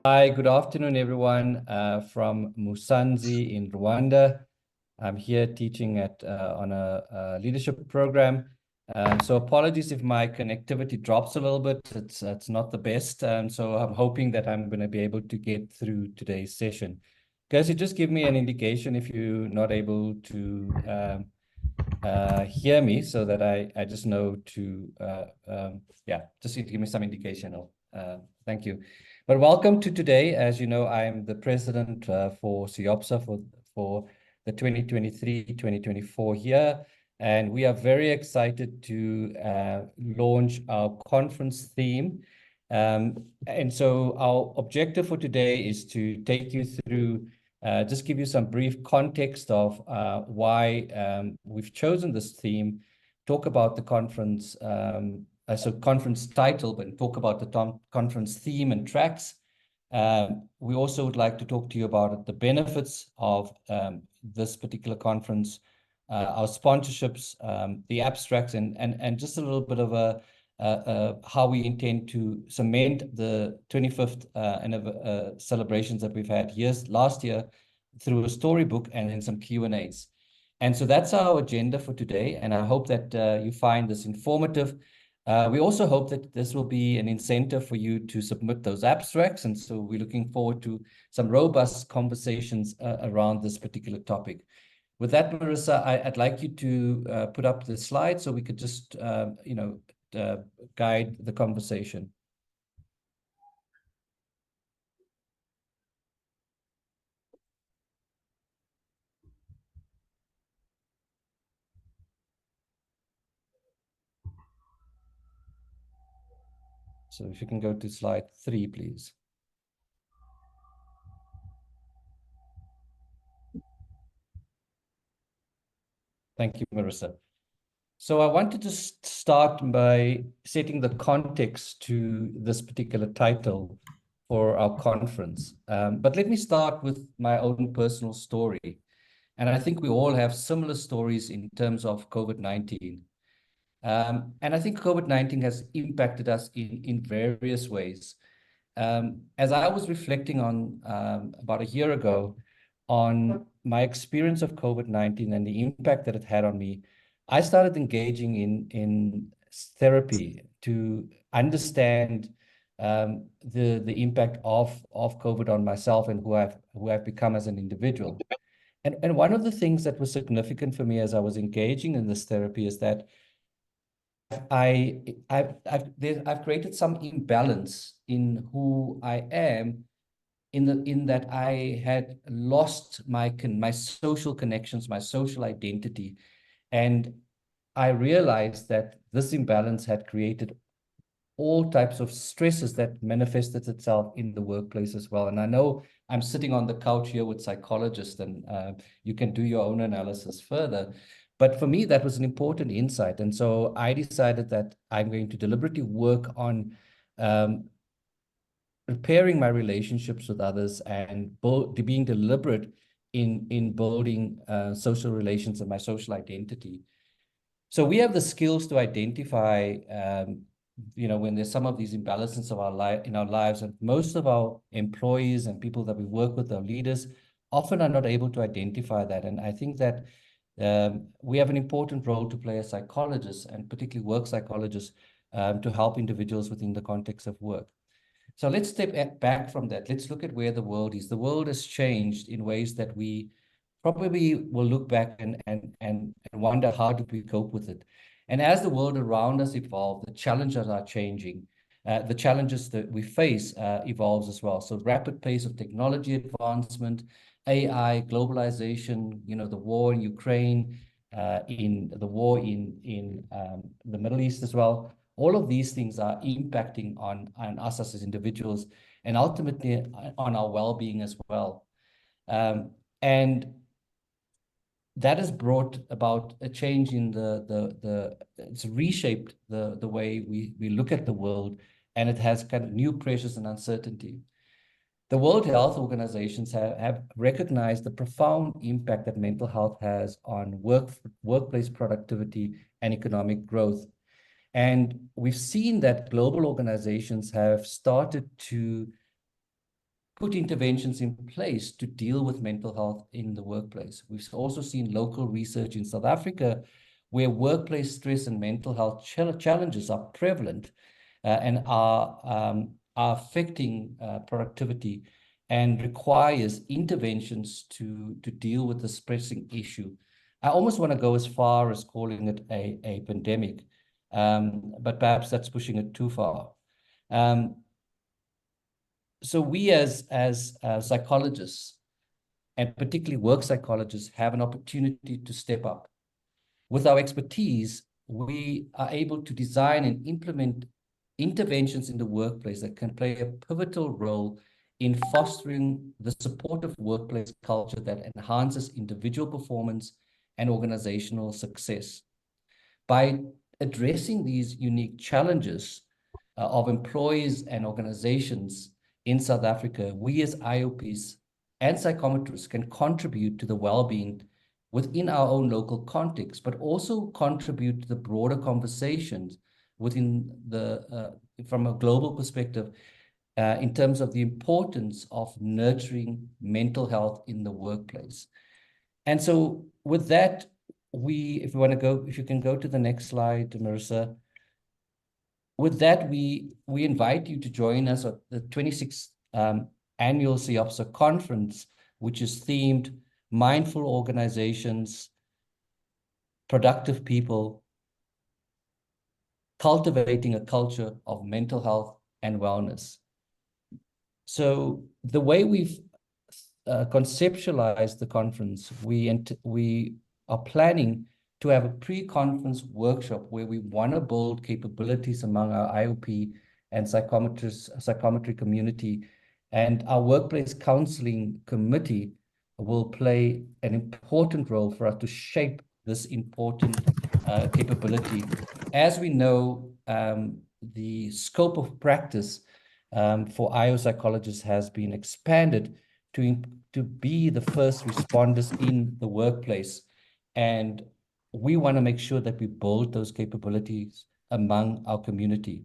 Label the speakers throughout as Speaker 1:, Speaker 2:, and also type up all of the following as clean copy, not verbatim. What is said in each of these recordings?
Speaker 1: Hi, good afternoon, everyone, from Musanzi in Rwanda. I'm here teaching on a leadership program. So apologies if my connectivity drops a little bit. It's not the best. So I'm hoping that I'm going to be able to get through today's session. Guys, you just give me an indication if you're not able to hear me, so that I just know to yeah, just give me some indication of thank you. But welcome to today. As you know, I'm the president for SIOPSA for the 2023-2024 year, and we are very excited to launch our conference theme. And so our objective for today is to take you through, just give you some brief context of why we've chosen this theme, talk about the conference, so conference title, but talk about the conference theme and tracks. We also would like to talk to you about the benefits of this particular conference, our sponsorships, the abstracts, and just a little bit of how we intend to cement the 25th celebrations that we've had last year through a storybook and then some Q&As. And so that's our agenda for today, and I hope that you find this informative. We also hope that this will be an incentive for you to submit those abstracts, and so we're looking forward to some robust conversations around this particular topic. With that, Marissa, I'd like you to put up the slide so we could just, guide the conversation. So if you can go to slide 3, please. Thank you, Marissa. So I wanted to start by setting the context to this particular title for our conference. But let me start with my own personal story. And I think we all have similar stories in terms of COVID-19. And I think COVID-19 has impacted us in various ways. As I was reflecting on about a year ago on my experience of COVID-19 and the impact that it had on me, I started engaging in therapy to understand the impact of COVID on myself and who I've become as an individual. And one of the things that was significant for me as I was engaging in this therapy is that I've created some imbalance in who I am, in that I had lost my social connections, my social identity, and I realized that this imbalance had created all types of stresses that manifested itself in the workplace as well. And I know I'm sitting on the couch here with psychologists, and you can do your own analysis further. But for me, that was an important insight. And so I decided that I'm going to deliberately work on repairing my relationships with others and being deliberate in building social relations and my social identity. So we have the skills to identify, when there's some of these imbalances of in our lives, and most of our employees and people that we work with, our leaders, often are not able to identify that. And I think that we have an important role to play as psychologists, and particularly work psychologists, to help individuals within the context of work. So let's step back from that. Let's look at where the world is. The world has changed in ways that we probably will look back and wonder, how did we cope with it? And as the world around us evolves, the challenges are changing. The challenges that we face evolves as well. So rapid pace of technology advancement, AI, globalization, the war in Ukraine, in the war in the Middle East as well. All of these things are impacting on us as individuals, and ultimately on our well-being as well. And that has brought about a change in it's reshaped the way we look at the world, and it has kind of new pressures and uncertainty. The World Health Organizations have recognized the profound impact that mental health has on workplace productivity and economic growth. And we've seen that global organizations have started to put interventions in place to deal with mental health in the workplace. We've also seen local research in South Africa where workplace stress and mental health challenges are prevalent and are affecting productivity and requires interventions to deal with this pressing issue. I almost want to go as far as calling it a pandemic, but perhaps that's pushing it too far. So we as psychologists, and particularly work psychologists, have an opportunity to step up. With our expertise, we are able to design and implement interventions in the workplace that can play a pivotal role in fostering the supportive workplace culture that enhances individual performance and organizational success. By addressing these unique challenges of employees and organizations in South Africa, we as IOPs and psychometrists can contribute to the well-being within our own local context, but also contribute to the broader conversations within from a global perspective in terms of the importance of nurturing mental health in the workplace. And so with that, if you can go to the next slide, Marissa. With that, we invite you to join us at the 26th annual SIOPSA conference, which is themed Mindful Organizations, Productive People, Cultivating a Culture of Mental Health and Wellness. So the way we've conceptualized the conference, we are planning to have a pre-conference workshop where we want to build capabilities among our IOP and psychometry community. And our workplace counseling committee will play an important role for us to shape this important capability. As we know, the scope of practice for IO psychologists has been expanded to be the first responders in the workplace. And we want to make sure that we build those capabilities among our community.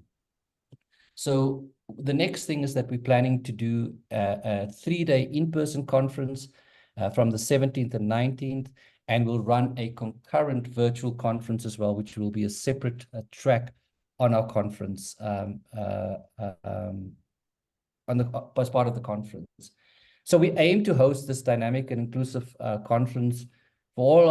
Speaker 1: So the next thing is that we're planning to do a 3-day in-person conference from the 17th and 19th, and we'll run a concurrent virtual conference as well, which will be a separate track on our conference as part of the conference. So we aim to host this dynamic and inclusive conference for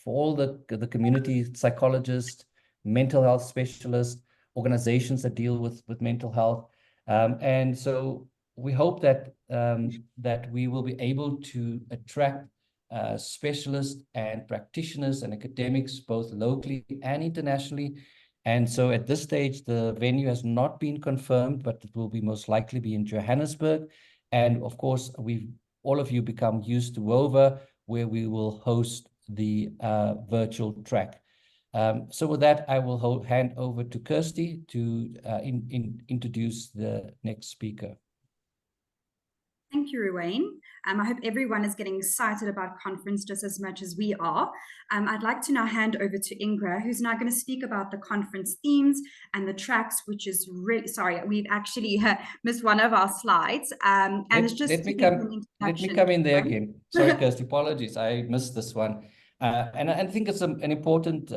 Speaker 1: all the community psychologists, mental health specialists, organizations that deal with mental health, and so we hope that that we will be able to attract specialists and practitioners and academics both locally and internationally. And so at this stage, the venue has not been confirmed, but it will be most likely be in Johannesburg. And of course, all of you become used to WOVA, where we will host the virtual track. So with that, I will hand over to Kirsty to introduce the next speaker.
Speaker 2: Thank you, Ruwayne. I hope everyone is getting excited about conference just as much as we are. I'd like to now hand over to Ingra, who's now going to speak about the conference themes and the tracks, which is sorry, we've actually missed one of our slides.
Speaker 1: Let me come in there again. Sorry, Kirsty, apologies. I missed this one. And I think it's an important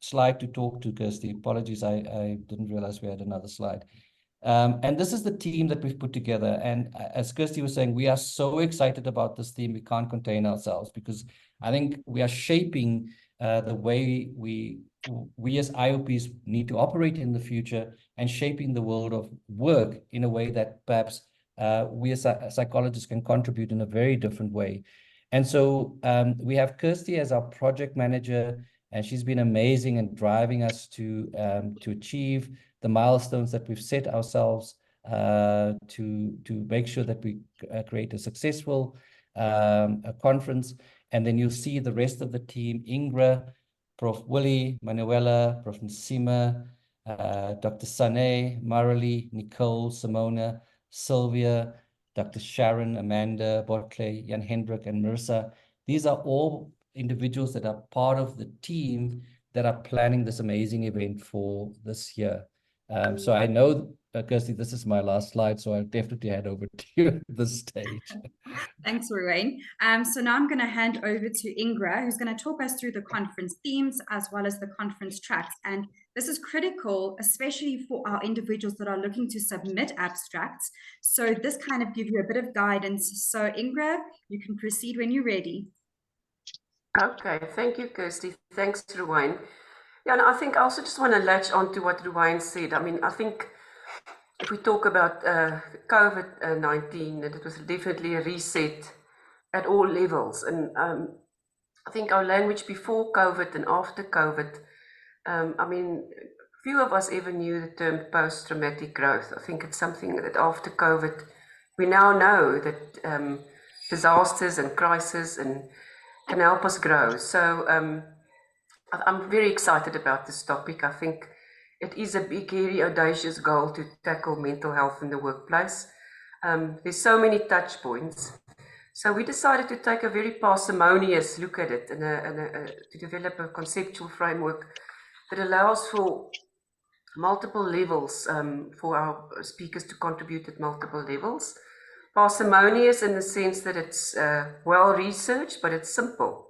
Speaker 1: slide to talk to, Kirsty. Apologies, I didn't realize we had another slide. And this is the team that we've put together. And as Kirsty was saying, we are so excited about this theme, we can't contain ourselves, because I think we are shaping the way we as IOPs need to operate in the future, and shaping the world of work in a way that perhaps we as psychologists can contribute in a very different way. And so we have Kirsty as our project manager, and she's been amazing in driving us to achieve the milestones that we've set ourselves to make sure that we create a successful conference. And then you'll see the rest of the team: Ingra, Prof. Willie, Manuela, Prof. Nsima, Dr. Sane, Marily, Nicole, Simona, Sylvia, Dr. Sharon, Amanda, Botley, Jan Hendrik, and Marissa. These are all individuals that are part of the team that are planning this amazing event for this year. So I know Kirsty, this is my last slide, so I'll definitely hand over to you at this stage.
Speaker 2: Thanks, Ruwayne. So now I'm going to hand over to Ingra, who's going to talk us through the conference themes as well as the conference tracks. And this is critical, especially for our individuals that are looking to submit abstracts. So this kind of gives you a bit of guidance. So Ingra, you can proceed when you're ready.
Speaker 3: Okay, thank you, Kirsty. Thanks, Ruwayne. Yeah, and I think I also just want to latch on to what Ruwayne said. I mean, I think if we talk about COVID-19, it was definitely a reset at all levels. And I think our language before COVID and after COVID, I mean, few of us ever knew the term post-traumatic growth. I think it's something that after COVID, we now know that disasters and crises can help us grow. So I'm very excited about this topic. I think it is a big, hairy, audacious goal to tackle mental health in the workplace. There's so many touch points. So we decided to take a very parsimonious look at it and to develop a conceptual framework that allows for multiple levels, for our speakers to contribute at multiple levels. Parsimonious in the sense that it's well researched, but it's simple.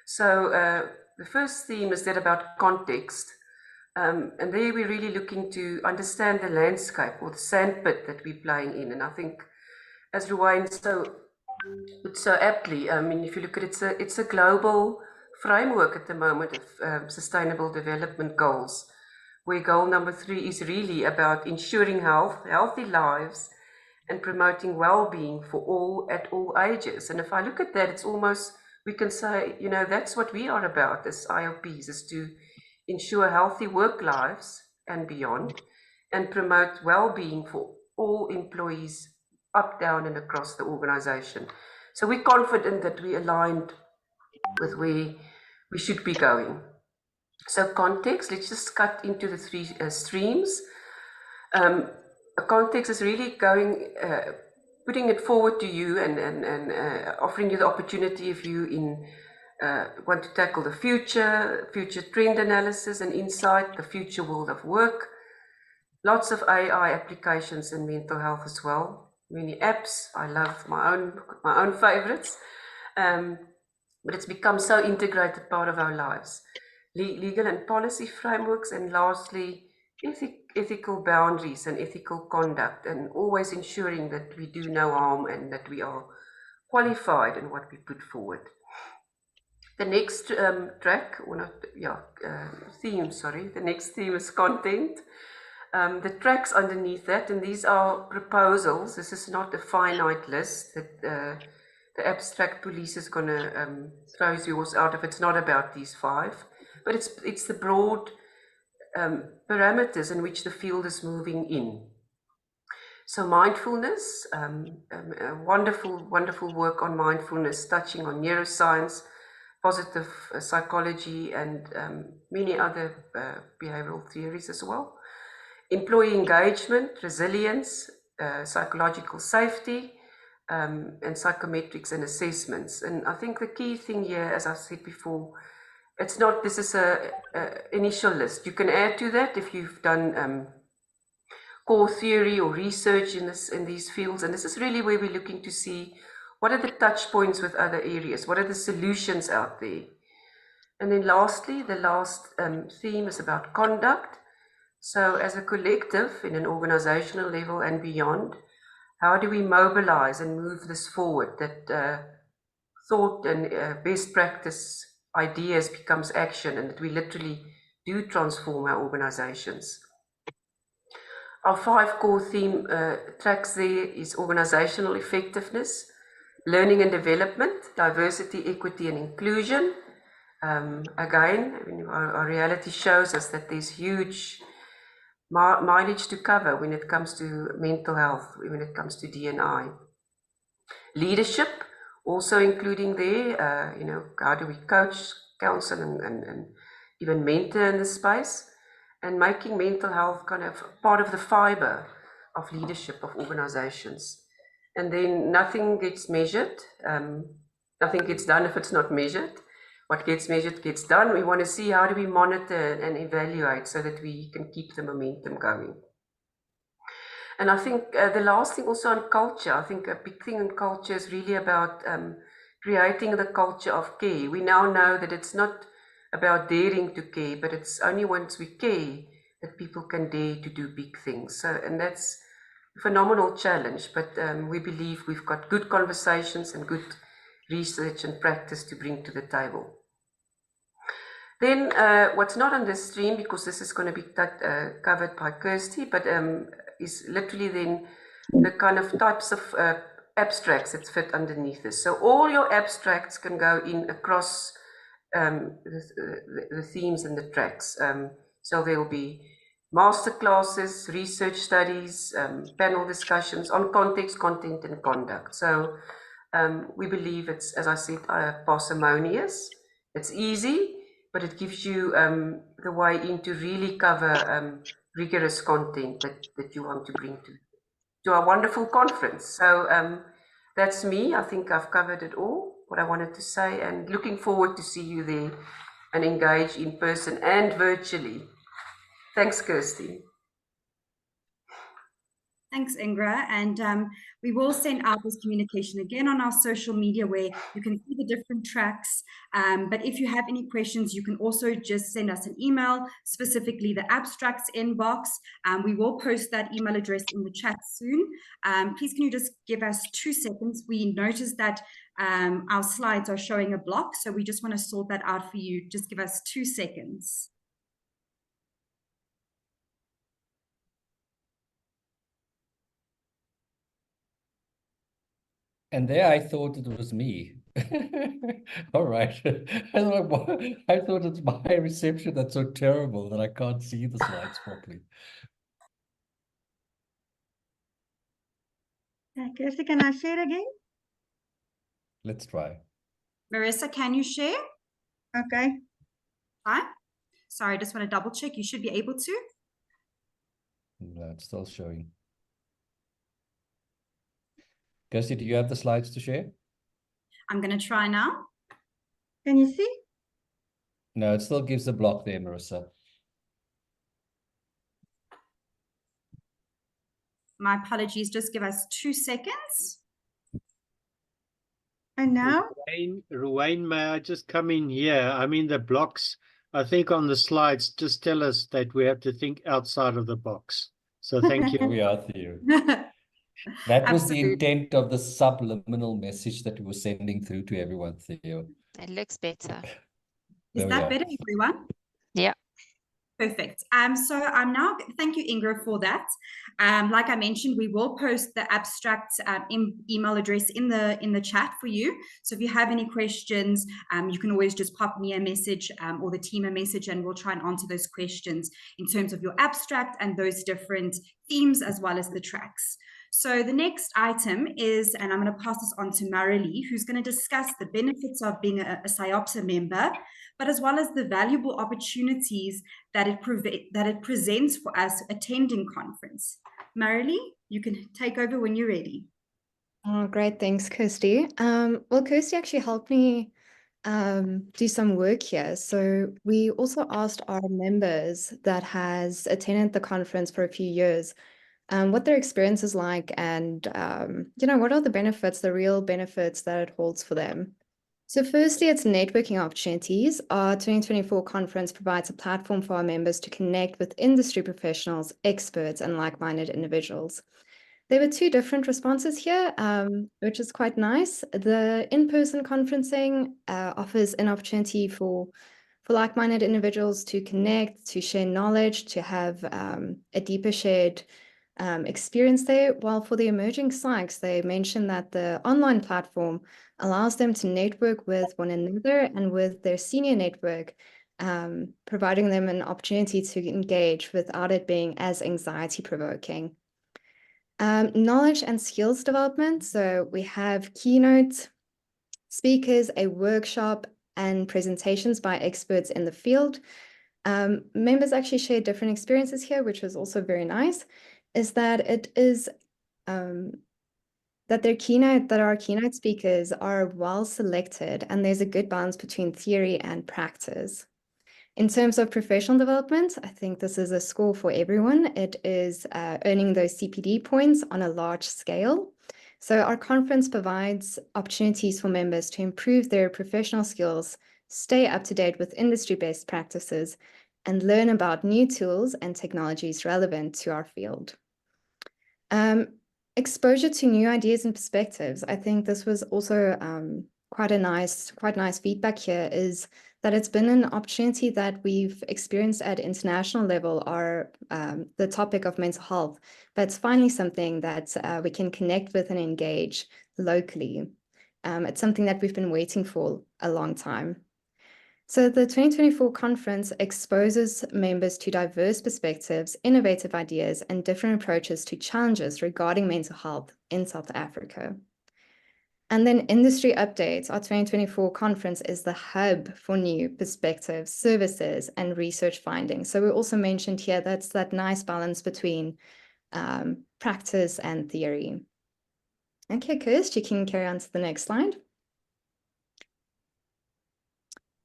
Speaker 3: So the first theme is that about context. And there we're really looking to understand the landscape or the sandpit that we're playing in. And I think, as Ruwayne put so aptly, I mean, if you look at it, it's a global framework at the moment of sustainable development goals, where goal number 3 is really about ensuring healthy lives and promoting well-being for all at all ages. And if I look at that, it's almost, we can say, you know, that's what we are about as IOPs, is to ensure healthy work lives and beyond, and promote well-being for all employees up, down, and across the organization. So we're confident that we aligned with where we should be going. So context, let's just cut into the 3 streams. A context is really going, putting it forward to you and offering you the opportunity if you want to tackle the future trend analysis and insight, the future world of work. Lots of AI applications in mental health as well. Many apps. I love my own favorites, but it's become so integrated part of our lives. Legal and policy frameworks, and lastly, ethical boundaries and ethical conduct, and always ensuring that we do no harm and that we are qualified in what we put forward. The next the next theme is content. The tracks underneath that, and these are proposals. This is not a finite list that the abstract police is going to throw yours out if it's not about these 5. But it's the broad parameters in which the field is moving in. So mindfulness, wonderful work on mindfulness, touching on neuroscience, positive psychology, and many other behavioral theories as well. Employee engagement, resilience, psychological safety, and psychometrics and assessments. And I think the key thing here, as I said before, it's not, this is a initial list. You can add to that if you've done core theory or research in these fields. And this is really where we're looking to see what are the touch points with other areas, what are the solutions out there. And then lastly, the last theme is about conduct. So as a collective in an organizational level and beyond, how do we mobilize and move this forward, that thought and best practice ideas becomes action, and that we literally do transform our organizations. Our 5 core theme tracks there is organizational effectiveness, learning and development, diversity, equity, and inclusion. Again, I mean, our reality shows us that there's huge mileage to cover when it comes to mental health, when it comes to D&I. Leadership, also including there, you know, how do we coach, counsel, and even mentor in this space, and making mental health kind of part of the fiber of leadership of organizations. And then nothing gets measured, nothing gets done if it's not measured. What gets measured gets done. We want to see how do we monitor and evaluate so that we can keep the momentum going. And I think the last thing also on culture, I think a big thing in culture is really about creating the culture of care. We now know that it's not about daring to care, but it's only once we care that people can dare to do big things. So, and that's a phenomenal challenge, but we believe we've got good conversations and good research and practice to bring to the table. Then what's not on this stream, because this is going to be covered by Kirsty, but is literally then the kind of types of abstracts that fit underneath this. So all your abstracts can go in across the themes and the tracks. So there will be master classes, research studies, panel discussions on context, content, and conduct. So we believe it's, as I said, parsimonious. It's easy, but it gives you the way in to really cover rigorous content that you want to bring to our wonderful conference. So that's me. I think I've covered it all, what I wanted to say, and looking forward to see you there and engage in person and virtually. Thanks, Kirsty.
Speaker 2: Thanks, Ingra. And we will send out this communication again on our social media where you can see the different tracks. But if you have any questions, you can also just send us an email, specifically the abstracts inbox. We will post that email address in the chat soon. Please, can you just give us 2 seconds? We noticed that our slides are showing a block, so we just want to sort that out for you. Just give us 2 seconds.
Speaker 1: And there I thought it was me. All right. I thought it's my reception that's so terrible that I can't see the slides properly.
Speaker 4: Kirsty, can I share again?
Speaker 1: Let's try.
Speaker 2: Marissa, can you share?
Speaker 4: Okay.
Speaker 2: Hi. Sorry, I just want to double check. You should be able to.
Speaker 1: No, it's still showing. Kirsty, do you have the slides to share?
Speaker 2: I'm going to try now.
Speaker 4: Can you see?
Speaker 1: No, it still gives a block there, Marissa.
Speaker 2: My apologies. Just give us 2 seconds.
Speaker 4: And now?
Speaker 5: Ruwayne, may I just come in here? I mean, the blocks, I think on the slides, just tell us that we have to think outside of the box. So thank you.
Speaker 1: Here we are, Theo. That was the intent of the subliminal message that we were sending through to everyone, Theo.
Speaker 6: It looks better.
Speaker 2: Is that better, everyone?
Speaker 6: Yeah.
Speaker 2: Perfect. So I'm now, thank you, Ingra, for that. Like I mentioned, we will post the abstract email address in the chat for you. So if you have any questions, you can always just pop me a message or the team a message, and we'll try and answer those questions in terms of your abstract and those different themes as well as the tracks. So the next item is, and I'm going to pass this on to Marilee, who's going to discuss the benefits of being a SIOPSA member, but as well as the valuable opportunities that it presents for us attending conference. Marilee, you can take over when you're ready.
Speaker 7: Oh, great. Thanks, Kirsty. Well, Kirsty actually helped me do some work here. So we also asked our members that has attended the conference for a few years what their experience is like and, what are the benefits, the real benefits that it holds for them. So firstly, it's networking opportunities. Our 2024 conference provides a platform for our members to connect with industry professionals, experts, and like-minded individuals. There were 2 different responses here, which is quite nice. The in-person conferencing offers an opportunity for like-minded individuals to connect, to share knowledge, to have a deeper shared experience there. While for the emerging psychs, they mentioned that the online platform allows them to network with one another and with their senior network, providing them an opportunity to engage without it being as anxiety-provoking. Knowledge and skills development. So we have keynote speakers, a workshop, and presentations by experts in the field. Members actually share different experiences here, which was also very nice, is that it is that our keynote speakers are well selected and there's a good balance between theory and practice. In terms of professional development, I think this is a score for everyone. It is earning those CPD points on a large scale. So our conference provides opportunities for members to improve their professional skills, stay up to date with industry best practices, and learn about new tools and technologies relevant to our field. Exposure to new ideas and perspectives. I think this was also quite nice feedback here, is that it's been an opportunity that we've experienced at international level, are the topic of mental health, but it's finally something that we can connect with and engage locally. It's something that we've been waiting for a long time. So the 2024 conference exposes members to diverse perspectives, innovative ideas, and different approaches to challenges regarding mental health in South Africa. And then industry updates. Our 2024 conference is the hub for new perspectives, services, and research findings. So we also mentioned here that's that nice balance between practice and theory. Okay, Kirst, you can carry on to the next slide.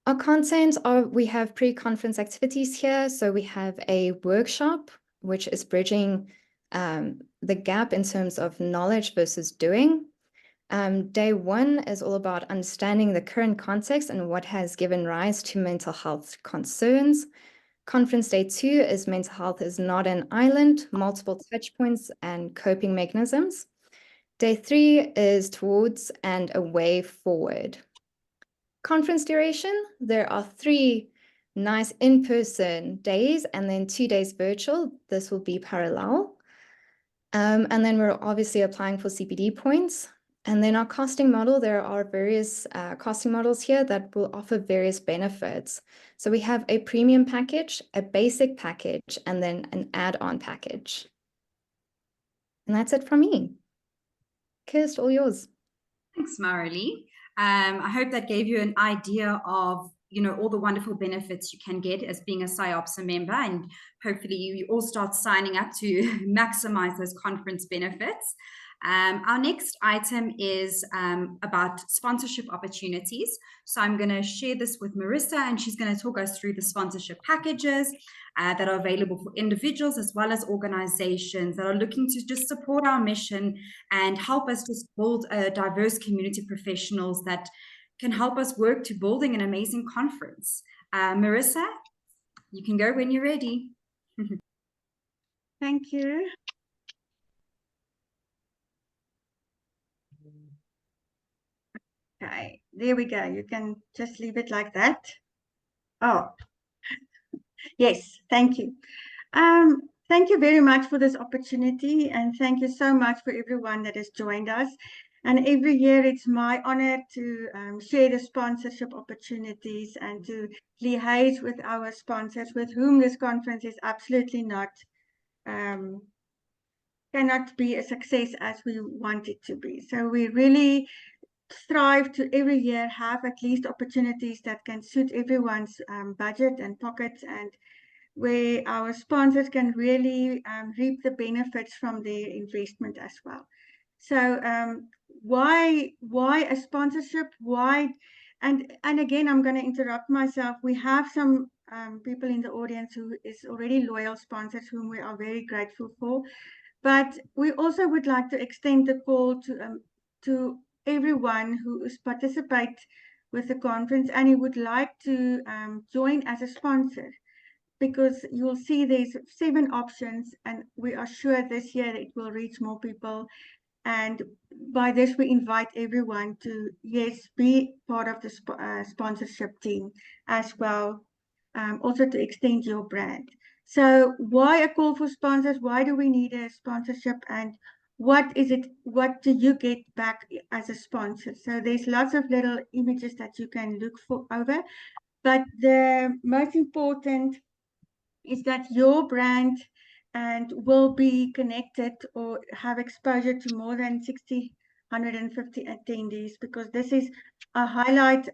Speaker 7: Our content we have pre-conference activities here. So we have a workshop, which is bridging the gap in terms of knowledge versus doing. Day one is all about understanding the current context and what has given rise to mental health concerns. Conference day two is mental health is not an island, multiple touch points and coping mechanisms. Day three is towards and a way forward. Conference duration, there are 3 nice in-person days and then 2 days virtual. This will be parallel. And then we're obviously applying for CPD points. And then our costing model, there are various costing models here that will offer various benefits. So we have a premium package, a basic package, and then an add-on package. And that's it from me. Kirst, all yours.
Speaker 2: Thanks, Marilee. I hope that gave you an idea of, all the wonderful benefits you can get as being a SIOPSA member, and hopefully you all start signing up to maximize those conference benefits. Our next item is about sponsorship opportunities. So I'm going to share this with Marissa, and she's going to talk us through the sponsorship packages that are available for individuals as well as organizations that are looking to just support our mission and help us just build a diverse community of professionals that can help us work to building an amazing conference. Marissa, you can go when you're ready.
Speaker 4: Thank you. Okay, there we go. You can just leave it like that. Oh, yes, thank you. Thank you very much for this opportunity, and thank you so much for everyone that has joined us. And every year it's my honor to share the sponsorship opportunities and to liaise with our sponsors, with whom this conference is absolutely not, cannot be a success as we want it to be. So we really strive to every year have at least opportunities that can suit everyone's budget and pockets, and where our sponsors can really reap the benefits from their investment as well. So why a sponsorship? Why? And again, I'm going to interrupt myself. We have some people in the audience who is already loyal sponsors, whom we are very grateful for. But we also would like to extend the call to everyone who is participate with the conference and who would like to join as a sponsor, because you'll see there's 7 options, and we are sure this year it will reach more people. And by this, we invite everyone to, yes, be part of the sponsorship team as well, also to extend your brand. So why a call for sponsors? Why do we need a sponsorship? And what is it? What do you get back as a sponsor? So there's lots of little images that you can look for over. But the most important is that your brand and will be connected or have exposure to more than 150 attendees, because this is a highlight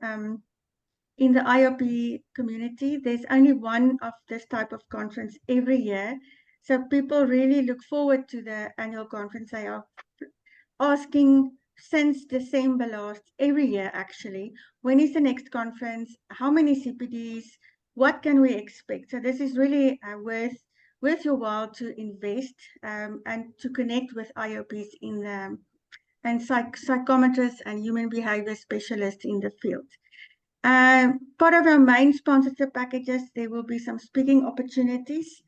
Speaker 4: in the IOP community. There's only one of this type of conference every year. So people really look forward to the annual conference. They are asking since December last, every year actually, when is the next conference? How many CPDs? what can we expect? So this is really worth your while to invest and to connect with IOPs and psychometrists and human behavior specialists in the field. Part of our main sponsorship packages, there will be some speaking opportunities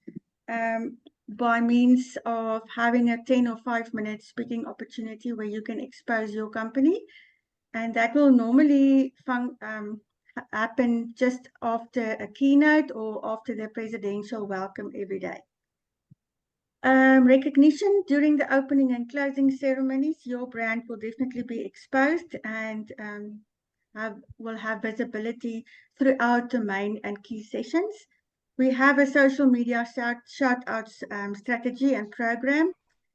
Speaker 4: by means of having a 10 or 5 minute speaking opportunity where you can expose your company. And that will normally happen just after a keynote or after the presidential welcome every day. Recognition during the opening and closing ceremonies, your brand will definitely be exposed and will have visibility throughout the main and key sessions. We have a social media shout out strategy and program.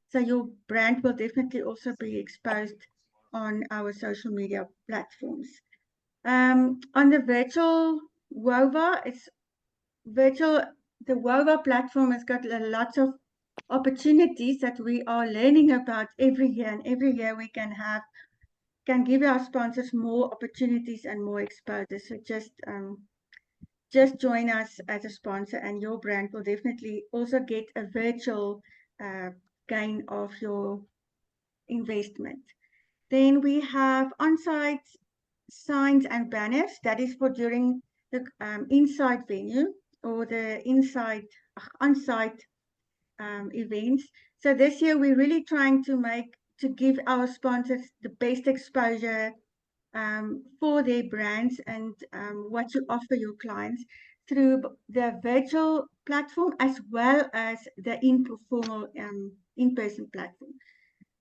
Speaker 4: So your brand will definitely also be exposed on our social media platforms. On the virtual WOVA, the WOVA platform has got lots of opportunities that we are learning about every year, and every year we can give our sponsors more opportunities and more exposure. So just join us as a sponsor and your brand will definitely also get a virtual gain of your investment. Then we have on-site signs and banners. That is for during the inside venue or the on-site events. So this year we're really trying to give our sponsors the best exposure for their brands and what you offer your clients through the virtual platform as well as the in-person platform.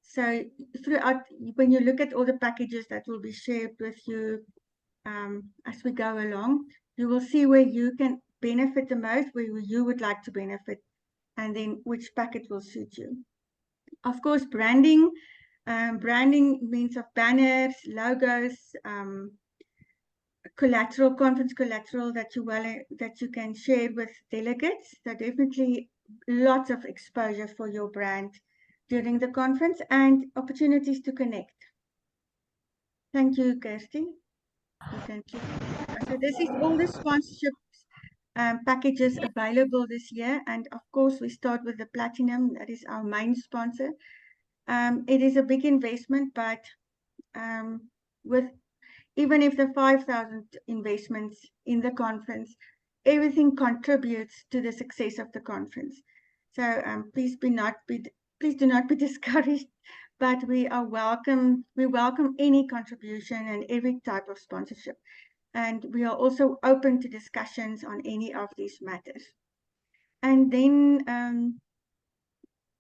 Speaker 4: So throughout, when you look at all the packages that will be shared with you as we go along, you will see where you can benefit the most, where you would like to benefit, and then which package will suit you. Of course, branding. Branding means of banners, logos, collateral, conference collateral that you can share with delegates. So definitely lots of exposure for your brand during the conference and opportunities to connect. Thank you, Kirsty. Thank you. So this is all the sponsorship packages available this year. And of course, we start with the Platinum. That is our main sponsor. It is a big investment, but even if the 5,000 investments in the conference, everything contributes to the success of the conference. So please do not be discouraged, but we welcome any contribution and every type of sponsorship. And we are also open to discussions on any of these matters. And then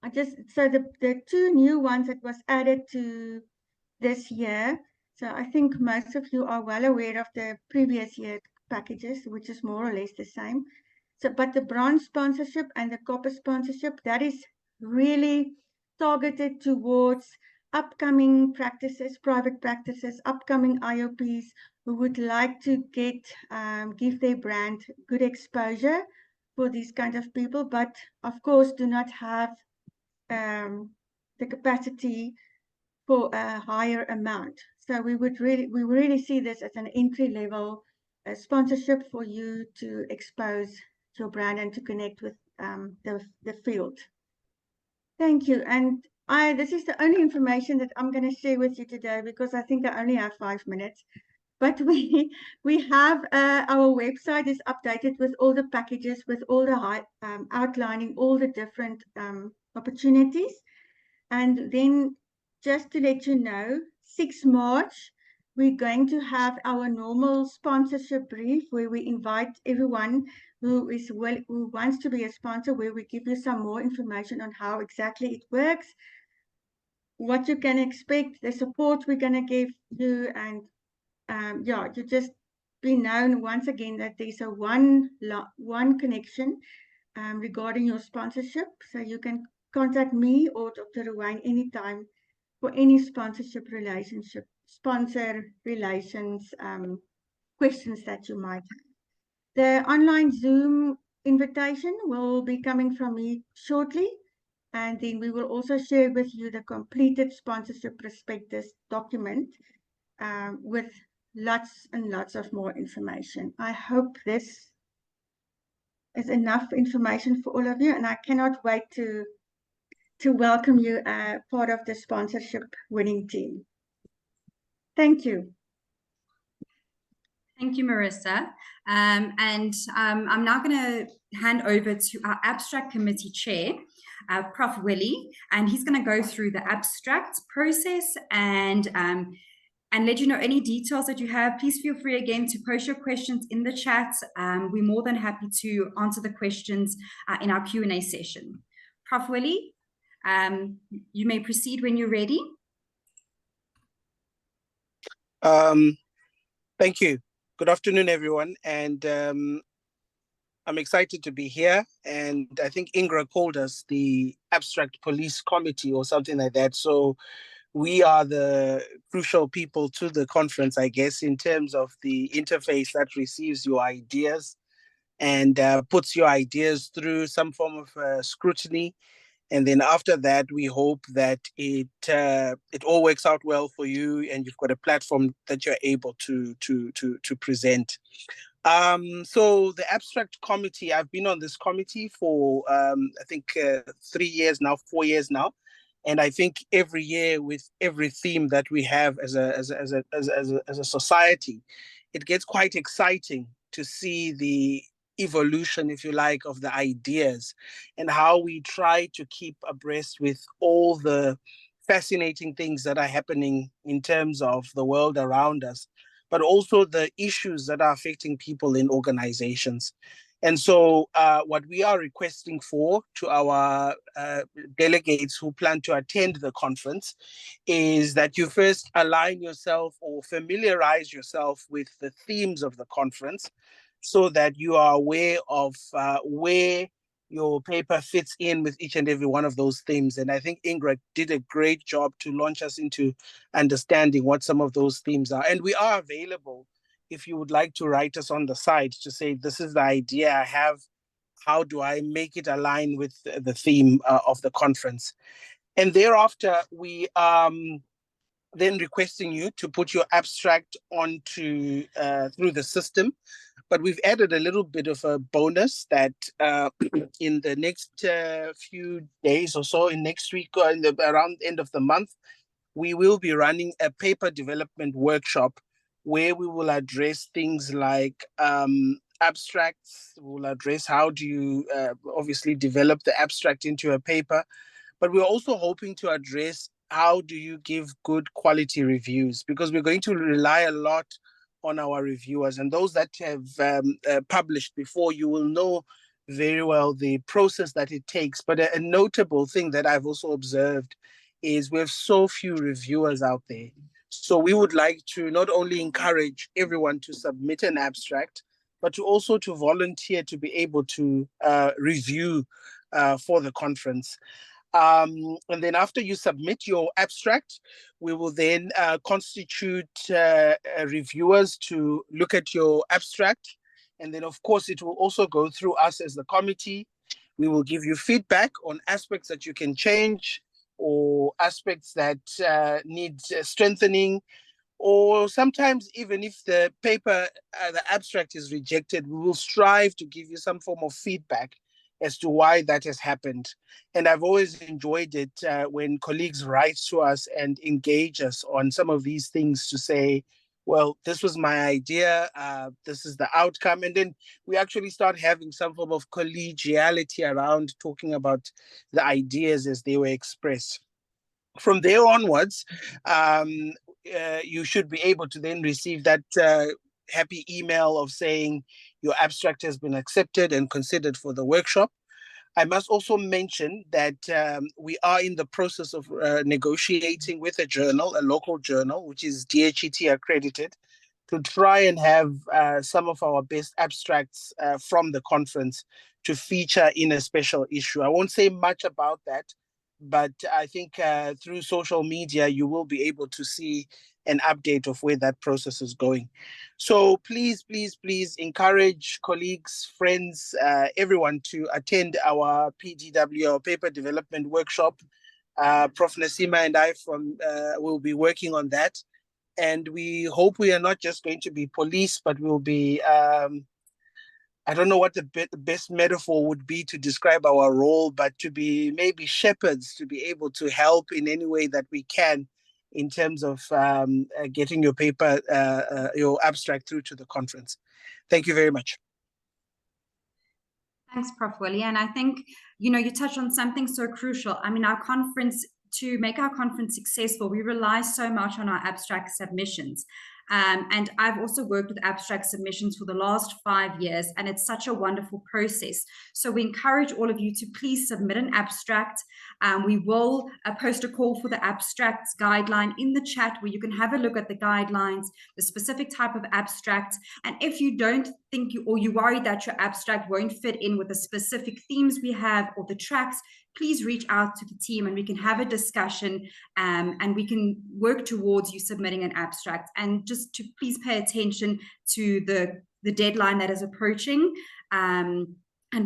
Speaker 4: the two new ones that was added to this year. So I think most of you are well aware of the previous year packages, which is more or less the same. So, but the bronze sponsorship and the copper sponsorship, that is really targeted towards upcoming practices, private practices, upcoming IOPs who would like to give their brand good exposure for these kind of people, but of course do not have the capacity for a higher amount. So we really see this as an entry level sponsorship for you to expose your brand and to connect with the field. Thank you. And this is the only information that I'm going to share with you today because I think I only have 5 minutes. But we have our website is updated with all the packages, with all the outlining all the different opportunities. And then just to let you know, 6 March, we're going to have our normal sponsorship brief where we invite everyone who wants to be a sponsor, where we give you some more information on how exactly it works, what you can expect, the support we're going to give you, and you just be known once again that there's a one connection regarding your sponsorship. So you can contact me or Dr. Ruwayne anytime for any sponsor relations questions that you might have. The online Zoom invitation will be coming from me shortly, and then we will also share with you the completed sponsorship prospectus document with lots and lots of more information. I hope this is enough information for all of you, and I cannot wait to welcome you as part of the sponsorship winning team. Thank you.
Speaker 2: Thank you, Marissa. I'm now going to hand over to our abstract committee chair, Prof. Willie, and he's going to go through the abstract process and let you know any details that you have. Please feel free again to post your questions in the chat. We're more than happy to answer the questions in our Q&A session. Prof. Willie, you may proceed when you're ready.
Speaker 6: Thank you. Good afternoon, everyone. And I'm excited to be here. And I think Ingra called us the Abstract Police Committee or something like that. So we are the crucial people to the conference, I guess, in terms of the interface that receives your ideas and puts your ideas through some form of scrutiny. And then after that, we hope that it all works out well for you, and you've got a platform that you're able to present. So the abstract committee, I've been on this committee for I think 3 years now, 4 years now, and I think every year with every theme that we have as a society, it gets quite exciting to see the evolution, if you like, of the ideas and how we try to keep abreast with all the fascinating things that are happening in terms of the world around us, but also the issues that are affecting people in organizations. And so what we are requesting for to our delegates who plan to attend the conference is that you first align yourself or familiarize yourself with the themes of the conference, so that you are aware of where your paper fits in with each and every one of those themes. And I think Ingrid did a great job to launch us into understanding what some of those themes are. And we are available if you would like to write us on the side to say, this is the idea I have, how do I make it align with the theme of the conference? And thereafter, we then requesting you to put your abstract onto through the system. But we've added a little bit of a bonus that in the next few days or so, in next week or around the end of the month, we will be running a paper development workshop where we will address things like abstracts. We'll address how do you obviously develop the abstract into a paper, but we're also hoping to address how do you give good quality reviews, because we're going to rely a lot on our reviewers, and those that have published before, you will know very well the process that it takes. But a notable thing that I've also observed is we have so few reviewers out there. So we would like to not only encourage everyone to submit an abstract, but to also to volunteer to be able to review for the conference. And then after you submit your abstract, we will then constitute reviewers to look at your abstract. And then, of course, it will also go through us as the committee. We will give you feedback on aspects that you can change or aspects that need strengthening. Or sometimes even if the paper, the abstract is rejected, we will strive to give you some form of feedback as to why that has happened. And I've always enjoyed it when colleagues write to us and engage us on some of these things to say, well, this was my idea, this is the outcome. And then we actually start having some form of collegiality around talking about the ideas as they were expressed. From there onwards, you should be able to then receive that happy email of saying your abstract has been accepted and considered for the workshop. I must also mention that we are in the process of negotiating with a journal, a local journal, which is DHET accredited, to try and have some of our best abstracts from the conference to feature in a special issue. I won't say much about that, but I think through social media, you will be able to see an update of where that process is going. So please, please, please encourage colleagues, friends, everyone to attend our PDW, our paper development workshop. Prof. Nasima and I will be working on that. And we hope we are not just going to be police, but we'll be I don't know what the best metaphor would be to describe our role, but to be maybe shepherds, to be able to help in any way that we can in terms of getting your paper, your abstract through to the conference. Thank you very much.
Speaker 2: Thanks, Prof. Willie. And I think, you touched on something so crucial. I mean, to make our conference successful, we rely so much on our abstract submissions. And I've also worked with abstract submissions for the last 5 years, and it's such a wonderful process. So we encourage all of you to please submit an abstract. We will post a call for the abstracts guideline in the chat where you can have a look at the guidelines, the specific type of abstract. And if you don't think or you worry that your abstract won't fit in with the specific themes we have or the tracks, please reach out to the team and we can have a discussion, and we can work towards you submitting an abstract. And just to please pay attention to the deadline that is approaching. And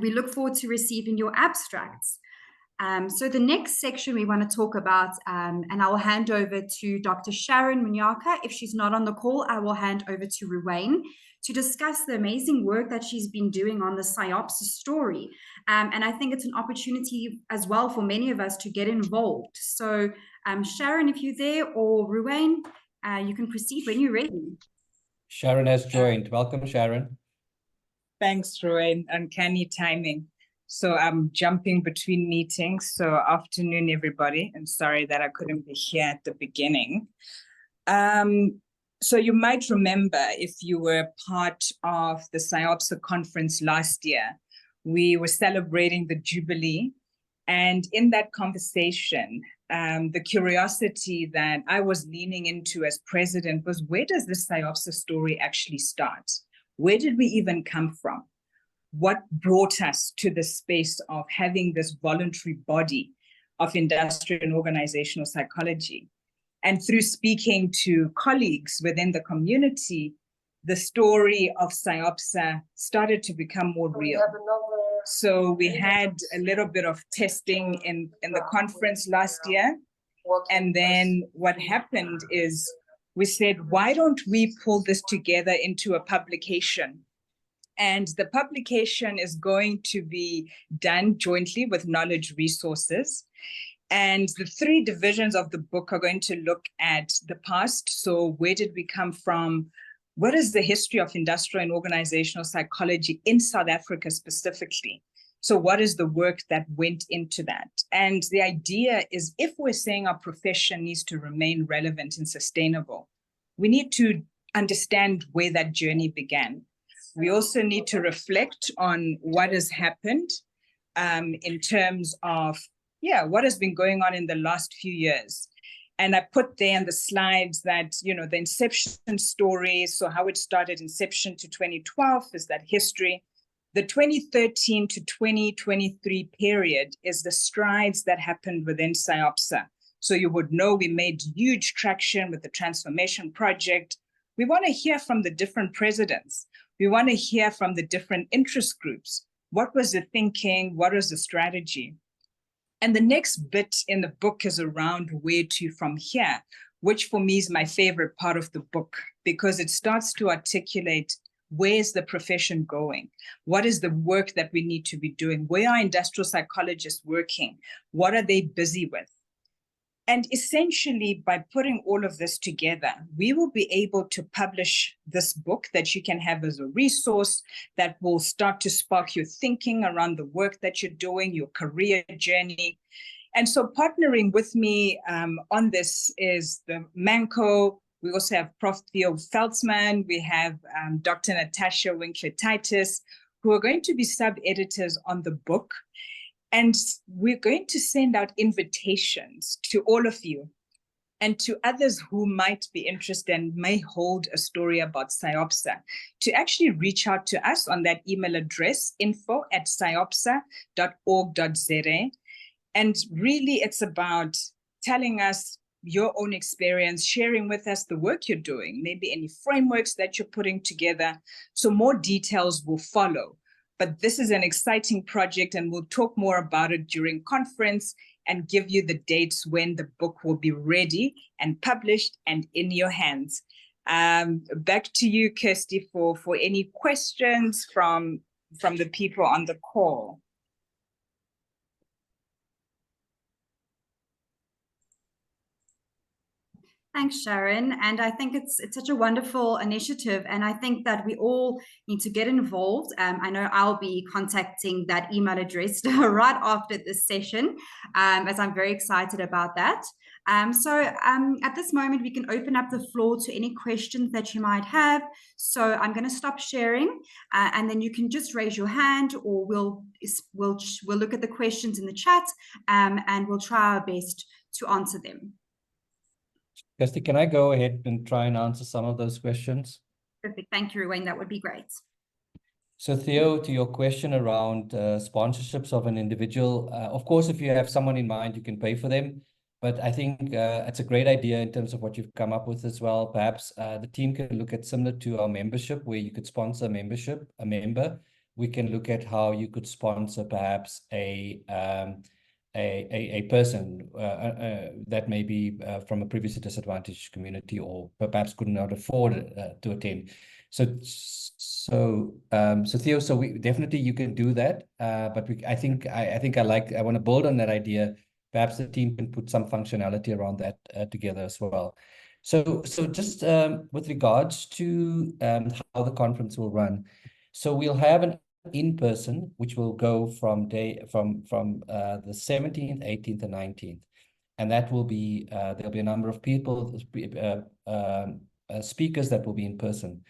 Speaker 2: we look forward to receiving your abstracts. So the next section we want to talk about, and I will hand over to Dr. Sharon Munyaka. If she's not on the call, I will hand over to Ruwayne to discuss the amazing work that she's been doing on the SIOPSA story. And I think it's an opportunity as well for many of us to get involved. So Sharon, if you're there, or Ruwayne, you can proceed when you're ready.
Speaker 1: Sharon has joined. Welcome, Sharon.
Speaker 8: Thanks, Ruwayne. Uncanny timing. So I'm jumping between meetings. So afternoon, everybody. And sorry that I couldn't be here at the beginning. So you might remember, if you were part of the SIOPSA conference last year, we were celebrating the Jubilee. And in that conversation, the curiosity that I was leaning into as president was, where does the SIOPSA story actually start? Where did we even come from? What brought us to the space of having this voluntary body of industrial and organizational psychology? And through speaking to colleagues within the community, the story of SIOPSA started to become more real. So we had a little bit of testing in the conference last year. And then what happened is we said, why don't we pull this together into a publication? And the publication is going to be done jointly with Knowledge Resources. And the 3 divisions of the book are going to look at the past. So where did we come from? What is the history of industrial and organizational psychology in South Africa specifically? So what is the work that went into that? And the idea is, if we're saying our profession needs to remain relevant and sustainable, we need to understand where that journey began. We also need to reflect on what has happened in terms of, what has been going on in the last few years. And I put there in the slides that, the inception story, so how it started, inception to 2012 is that history. The 2013 to 2023 period is the strides that happened within SIOPSA. So you would know we made huge traction with the transformation project. We want to hear from the different presidents. We want to hear from the different interest groups. What was the thinking? What was the strategy? And the next bit in the book is around where to from here, which for me is my favorite part of the book, because it starts to articulate, where's the profession going? What is the work that we need to be doing? Where are industrial psychologists working? What are they busy with? And essentially, by putting all of this together, we will be able to publish this book that you can have as a resource that will start to spark your thinking around the work that you're doing, your career journey. And so partnering with me on this is the Manco. We also have Prof. Theo Veldsman. We have Dr. Natasha Winkler-Titus, who are going to be sub-editors on the book. And we're going to send out invitations to all of you and to others who might be interested and may hold a story about SIOPSA to actually reach out to us on that email address, info@siopsa.org.za. And really, it's about telling us your own experience, sharing with us the work you're doing, maybe any frameworks that you're putting together. So more details will follow. But this is an exciting project, and we'll talk more about it during conference and give you the dates when the book will be ready and published and in your hands. Back to you, Kirsty, for any questions from from the people on the call.
Speaker 2: Thanks, Sharon. And I think it's such a wonderful initiative. And I think that we all need to get involved. I know I'll be contacting that email address right after this session, as I'm very excited about that. At this moment, we can open up the floor to any questions that you might have. So I'm going to stop sharing, and then you can just raise your hand, or we'll look at the questions in the chat, and we'll try our best to answer them.
Speaker 1: Kirsty, can I go ahead and try and answer some of those questions?
Speaker 2: Perfect. Thank you, Ruwayne. That would be great.
Speaker 1: So Theo, to your question around sponsorships of an individual, of course, if you have someone in mind, you can pay for them. But I think it's a great idea in terms of what you've come up with as well. Perhaps the team can look at similar to our membership, where you could sponsor a member. We can look at how you could sponsor perhaps a person that may be from a previously disadvantaged community, or perhaps could not afford to attend. So Theo, so we definitely, you can do that. But I think I want to build on that idea. Perhaps the team can put some functionality around that together as well. So just with regards to how the conference will run, so we'll have an in-person, which will go from the 17th, 18th, and 19th, and that will be there'll be a number of people, speakers that will be in person.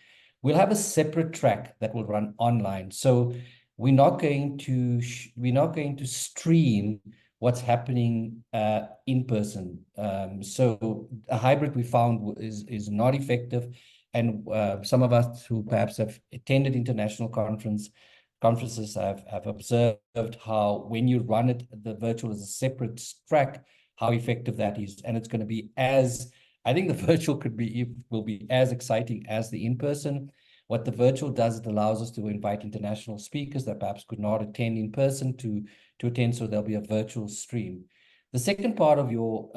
Speaker 1: We'll have a separate track that will run online. So we're not going to stream what's happening in person. So a hybrid we found is not effective, and some of us who perhaps have attended international conferences have observed how when you run it, the virtual is a separate track, how effective that is. And it's going to be I think the virtual will be as exciting as the in-person. What the virtual does, it allows us to invite international speakers that perhaps could not attend in person to attend, so there'll be a virtual stream. The second part of your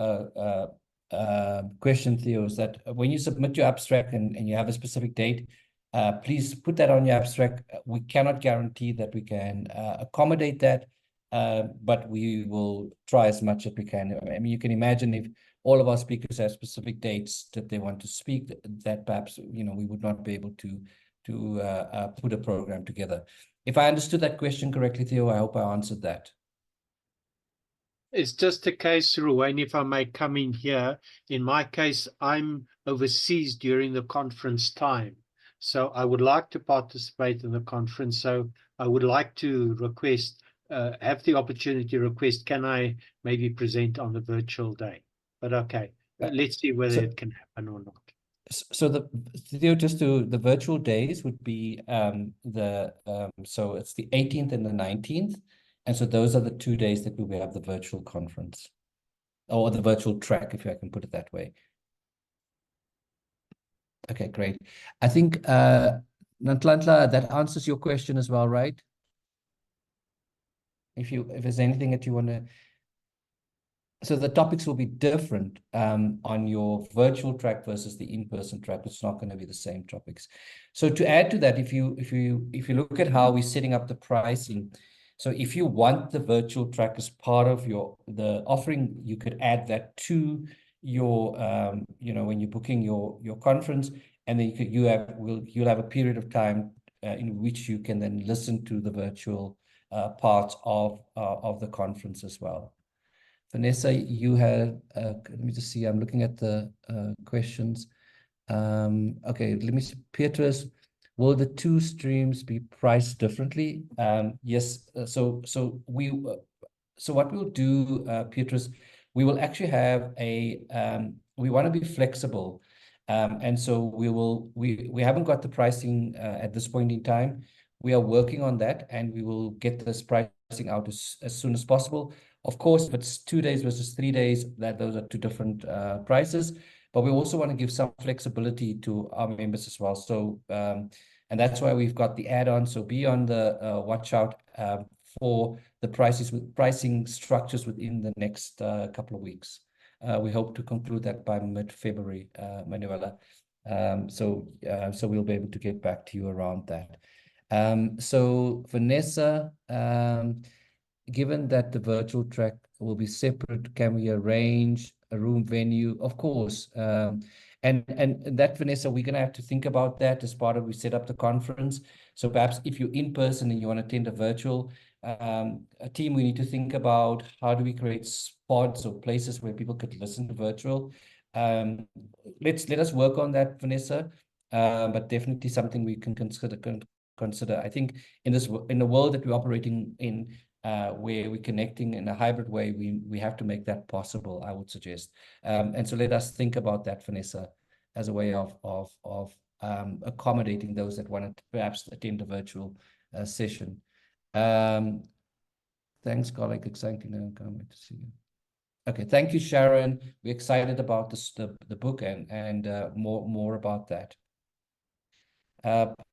Speaker 1: question, Theo, is that when you submit your abstract and you have a specific date, please put that on your abstract. We cannot guarantee that we can accommodate that, but we will try as much as we can. I mean, you can imagine if all of our speakers have specific dates that they want to speak, that perhaps, we would not be able to put a program together. If I understood that question correctly, Theo, I hope I answered that.
Speaker 5: It's just a case, Ruwayne, if I may come in here. In my case, I'm overseas during the conference time, so I would like to participate in the conference. So I would like to request, have the opportunity to request, can I maybe present on the virtual day? But okay, let's see whether it can happen or not.
Speaker 1: So the virtual days would be so it's the 18th and the 19th, and so those are the 2 days that we will have the virtual conference, or the virtual track, if I can put it that way. Okay, great. I think Nantlantla, that answers your question as well, right? If there's anything that you want to. So the topics will be different on your virtual track versus the in-person track. It's not going to be the same topics. So to add to that, if you look at how we're setting up the pricing, so if you want the virtual track as part of the offering, you could add that to your when you're booking your conference, and then you'll have a period of time in which you can then listen to the virtual parts of the conference as well. Vanessa, you had, let me just see, I'm looking at the questions. Okay, let me see. Petrus, will the 2 streams be priced differently? Yes, so what we'll do, Petrus, we will actually have we want to be flexible. And so we haven't got the pricing at this point in time. We are working on that, and we will get this pricing out as soon as possible. Of course, if it's 2 days versus 3 days, those are 2 different prices. But we also want to give some flexibility to our members as well. So, and that's why we've got the add-on. So be on the watch out for the pricing structures within the next couple of weeks. We hope to conclude that by mid-February, Manuela. So we'll be able to get back to you around that. So Vanessa, given that the virtual track will be separate, can we arrange a room venue? Of course. And that, Vanessa, we're going to have to think about that as part of we set up the conference. So perhaps if you're in person and you want to attend a virtual a team, we need to think about how do we create spots or places where people could listen to virtual. Let us work on that, Vanessa. But definitely something we can consider. I think in the world that we're operating in, where we're connecting in a hybrid way, we have to make that possible, I would suggest. And so let us think about that, Vanessa, as a way of accommodating those that want to perhaps attend a virtual session. Thanks, colleague. Exciting. Can't wait to see you. Okay, thank you, Sharon. We're excited about the book and more about that.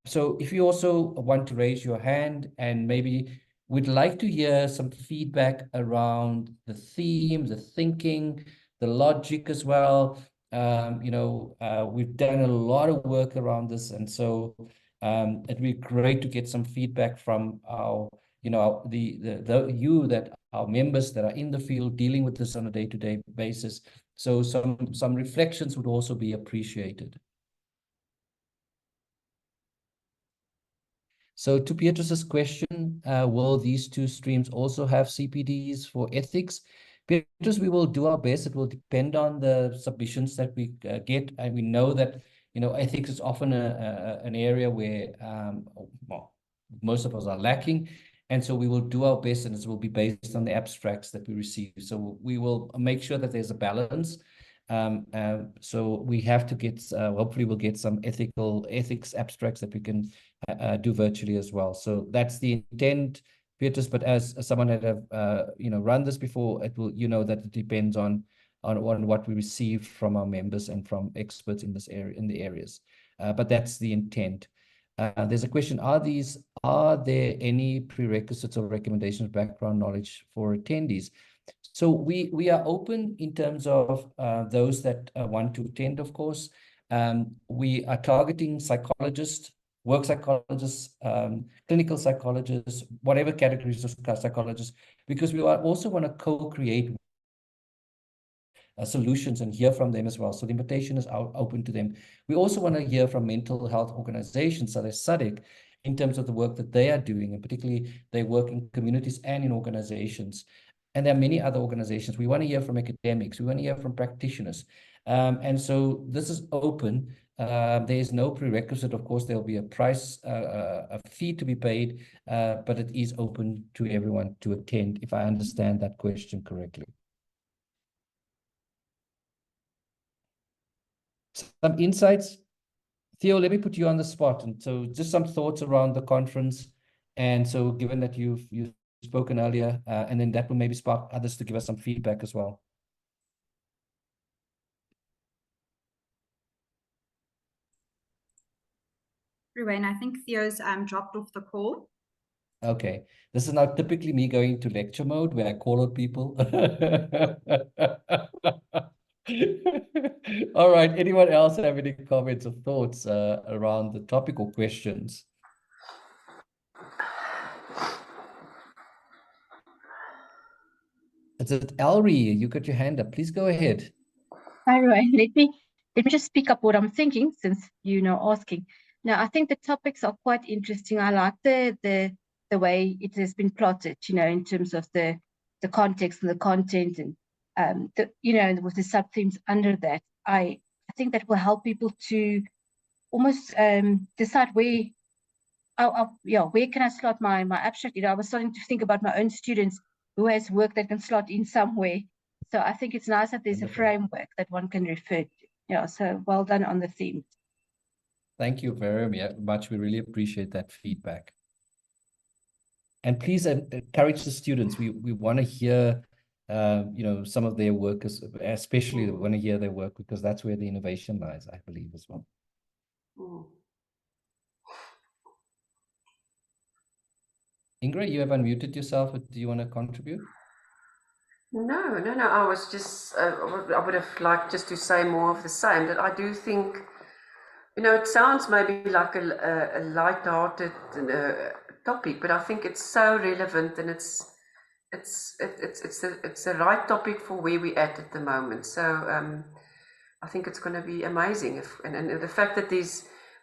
Speaker 1: So if you also want to raise your hand and maybe we'd like to hear some feedback around the theme, the thinking, the logic as well. We've done a lot of work around this, and so it'd be great to get some feedback from our, our members that are in the field dealing with this on a day-to-day basis. So some reflections would also be appreciated. So to Beatrice's question, will these two streams also have CPDs for ethics? Beatrice, we will do our best. It will depend on the submissions that we get. And we know that, ethics is often an area where most of us are lacking. And so we will do our best, and it will be based on the abstracts that we receive. So we will make sure that there's a balance. So we have to get, hopefully we'll get some ethics abstracts that we can do virtually as well. So that's the intent, Beatrice, but as someone that have, run this before, it will, that it depends on what we receive from our members and from experts in this area, in the areas. But that's the intent. There's a question, are there any prerequisites or recommendations, background knowledge for attendees? So we are open in terms of those that want to attend, of course. We are targeting psychologists, work psychologists, clinical psychologists, whatever categories of psychologists, because we also want to co-create solutions and hear from them as well. So the invitation is open to them. We also want to hear from mental health organizations, such as SADC, in terms of the work that they are doing, and particularly they work in communities and in organizations. And there are many other organizations. We want to hear from academics. We want to hear from practitioners. And so this is open. There is no prerequisite. Of course, there'll be a price, a fee to be paid, but it is open to everyone to attend, if I understand that question correctly. Some insights. Theo, let me put you on the spot. And so just some thoughts around the conference. And so given that you've spoken earlier, and then that will maybe spark others to give us some feedback as well.
Speaker 2: Ruwayne, I think Theo's dropped off the call.
Speaker 1: Okay, this is now typically me going into lecture mode where I call out people. All right, anyone else have any comments or thoughts around the topic or questions? Is it Elri? You got your hand up. Please go ahead.
Speaker 9: Hi, Ruwayne. Let me just speak up what I'm thinking, since asking. Now, I think the topics are quite interesting. I like the way it has been plotted, in terms of the context and the content, and with the sub themes under that. I think that will help people to almost decide where can I slot my abstract. I was starting to think about my own students who has work that can slot in somewhere. So I think it's nice that there's a framework that one can refer to. Yeah, so well done on the theme.
Speaker 1: Thank you very much. We really appreciate that feedback. And please encourage the students. We want to hear, some of their work, especially we want to hear their work, because that's where the innovation lies, I believe, as well. Ingrid, you have unmuted yourself. Do you want to contribute?
Speaker 3: No. I was just, I would have liked just to say more of the same, that I do think, You know, it sounds maybe like a light-hearted topic, but I think it's so relevant, and it's the right topic for where we're at the moment. So I think it's going to be amazing. And the fact that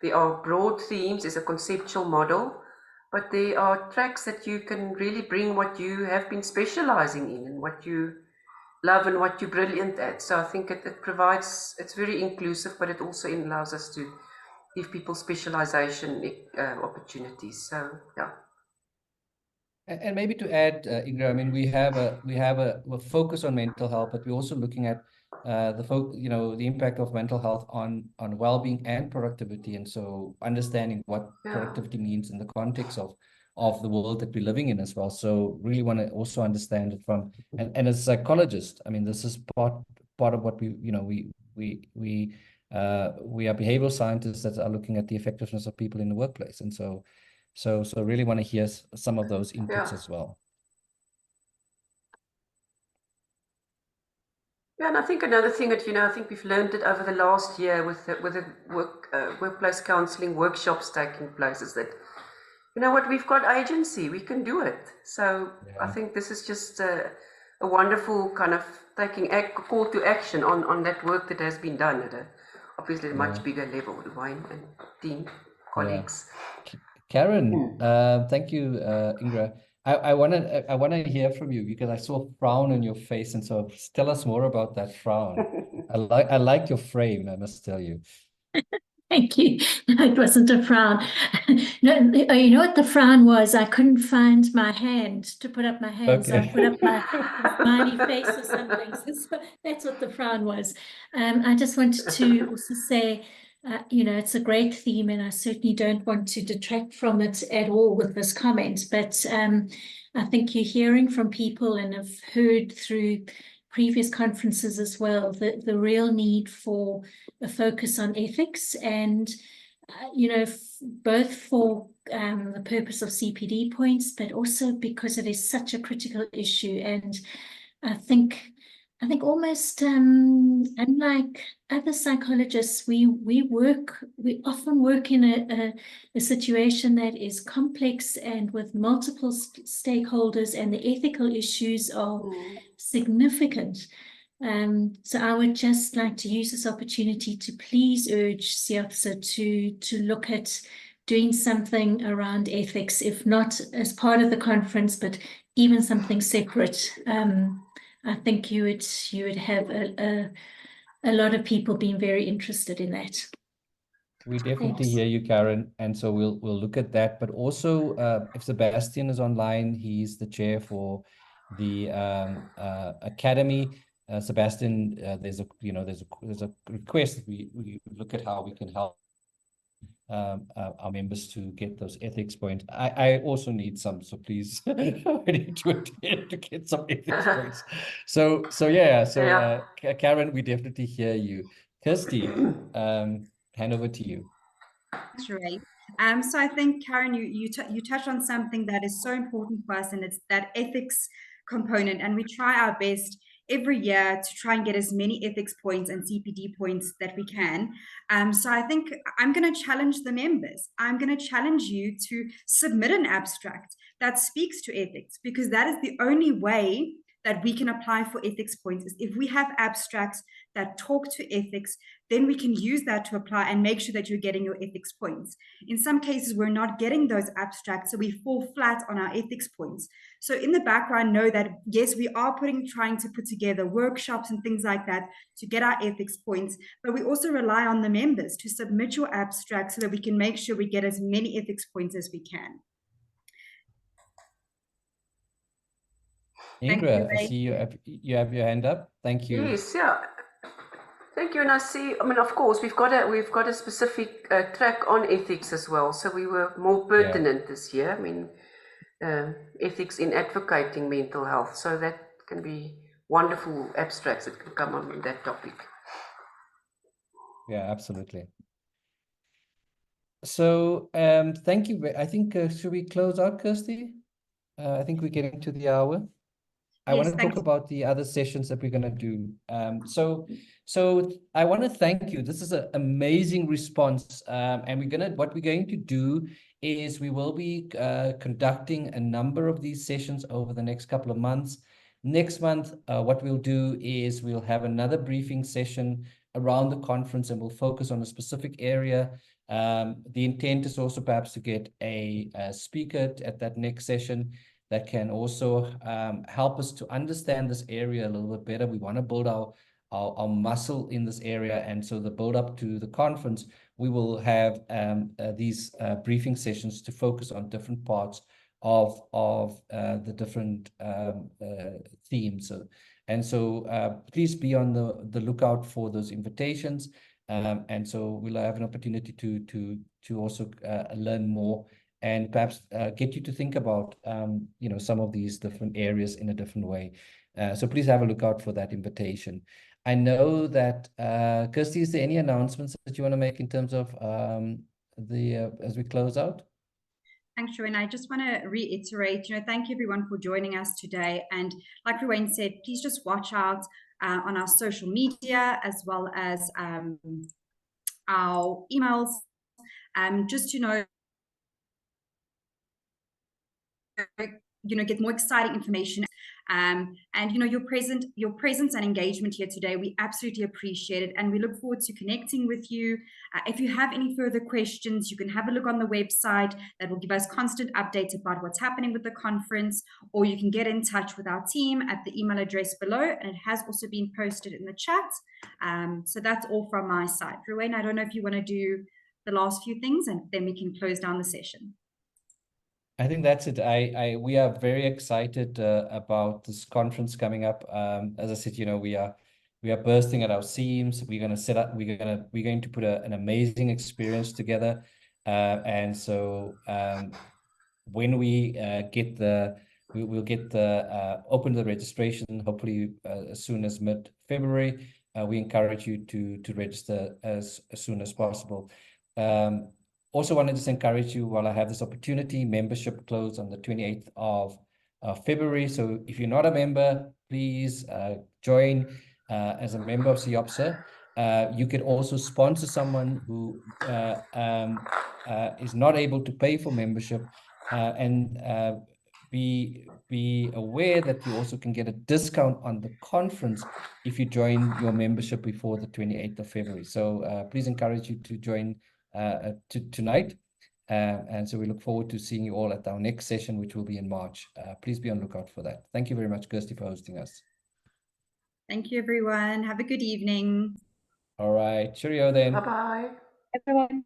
Speaker 3: there are broad themes is a conceptual model, but there are tracks that you can really bring what you have been specializing in and what you love and what you're brilliant at. So I think it provides, it's very inclusive, but it also allows us to give people specialization opportunities. So yeah.
Speaker 1: And maybe to add, Ingrid, I mean, we have a focus on mental health, but we're also looking at the impact of mental health on well-being and productivity, and so understanding what productivity means in the context of the world that we're living in as well. So really want to also understand it from, and as a psychologist, I mean, this is part of what we are behavioral scientists that are looking at the effectiveness of people in the workplace, and so really want to hear some of those inputs as well.
Speaker 3: Yeah, and I think another thing that, I think we've learned it over the last year with the workplace counseling workshops taking place is that, we've got agency, we can do it. So I think this is just a wonderful kind of taking a call to action on that work that has been done at obviously a much bigger level, Ruwayne and team, colleagues.
Speaker 1: Karen, thank you, Ingrid. I wanna hear from you because I saw a frown on your face, and so tell us more about that frown. I like your frame, I must tell you.
Speaker 10: Thank you. No, it wasn't a frown. No, you know what the frown was? I couldn't find my hand to put up my hand, so I put up my smiley face or something. So that's what the frown was. I just wanted to also say, it's a great theme, and I certainly don't want to detract from it at all with this comment. But I think you're hearing from people, and have heard through previous conferences as well, the real need for a focus on ethics, and both for the purpose of CPD points, but also because it is such a critical issue. And I think almost unlike other psychologists, we often work in a situation that is complex and with multiple stakeholders, and the ethical issues are significant. So I would just like to use this opportunity to please urge SIOPSA to look at doing something around ethics, if not as part of the conference, but even something separate. I think you would have a lot of people being very interested in that.
Speaker 1: We definitely hear you, Karen, and so we'll look at that. But also, if Sebastian is online, he's the chair for the academy. Sebastian, there's a request that we look at how we can help our members to get those ethics points. I also need some, so please, I need to attend to get some ethics points. So Karen, we definitely hear you. Kirsty, hand over to you.
Speaker 2: Thanks, Ruwayne. So I think, Karen, you touched on something that is so important for us, and it's that ethics component. And we try our best every year to try and get as many ethics points and CPD points that we can. So I think I'm going to challenge the members. I'm going to challenge you to submit an abstract that speaks to ethics, because that is the only way that we can apply for ethics points. Is if we have abstracts that talk to ethics, then we can use that to apply and make sure that you're getting your ethics points. In some cases, we're not getting those abstracts, so we fall flat on our ethics points. So in the background, know that, yes, we are trying to put together workshops and things like that to get our ethics points, but we also rely on the members to submit your abstract so that we can make sure we get as many ethics points as we can.
Speaker 1: Ingrid, I see you have your hand up. Thank you.
Speaker 3: Yes, yeah. Thank you. And I see, of course, we've got a specific track on ethics as well. So we were more pertinent this year. Ethics in advocating mental health. So that can be wonderful abstracts that can come on that topic.
Speaker 1: Yeah, absolutely. So thank you. I think, should we close out, Kirsty? I think we're getting to the hour. I want
Speaker 2: Yes,
Speaker 1: to talk
Speaker 2: thanks.
Speaker 1: about the other sessions that we're going to do. So I want to thank you. This is an amazing response. And what we're going to do is we will be conducting a number of these sessions over the next couple of months. Next month, what we'll do is we'll have another briefing session around the conference, and we'll focus on a specific area. The intent is also perhaps to get a speaker at that next session that can also help us to understand this area a little bit better. We want to build our muscle in this area. And so the build up to the conference, we will have these briefing sessions to focus on different parts of the different themes. So please be on the lookout for those invitations. And so we'll have an opportunity to also learn more and perhaps get you to think about some of these different areas in a different way. So please have a look out for that invitation. I know that Kirsty, is there any announcements that you want to make in terms of as we close out?
Speaker 2: Thanks, Ruwayne. I just want to reiterate, thank you everyone for joining us today. And like Ruwayne said, please just watch out on our social media as well as our emails, just to get more exciting information. And your presence and engagement here today, we absolutely appreciate it, and we look forward to connecting with you. If you have any further questions, you can have a look on the website that will give us constant updates about what's happening with the conference, or you can get in touch with our team at the email address below, and it has also been posted in the chat. So that's all from my side. Ruwayne, I don't know if you want to do the last few things, and then we can close down the session.
Speaker 1: I think that's it. We are very excited about this conference coming up. As I said, we are bursting at our seams. We're going to set up. We're going to put an amazing experience together. And so when we we'll open the registration hopefully as soon as mid-February. We encourage you to register as soon as possible. Also want to just encourage you, while I have this opportunity, membership closed on the 28th of February. So if you're not a member, please join as a member of SIOPSA. You can also sponsor someone who is not able to pay for membership, and be aware that you also can get a discount on the conference if you join your membership before the 28th of February. So please encourage you to join tonight. And so we look forward to seeing you all at our next session, which will be in March. Please be on lookout for that. Thank you very much, Kirsty, for hosting us.
Speaker 2: Thank you, everyone. Have a good evening.
Speaker 1: All right. Cheerio then.
Speaker 3: Bye-bye.
Speaker 9: Everyone.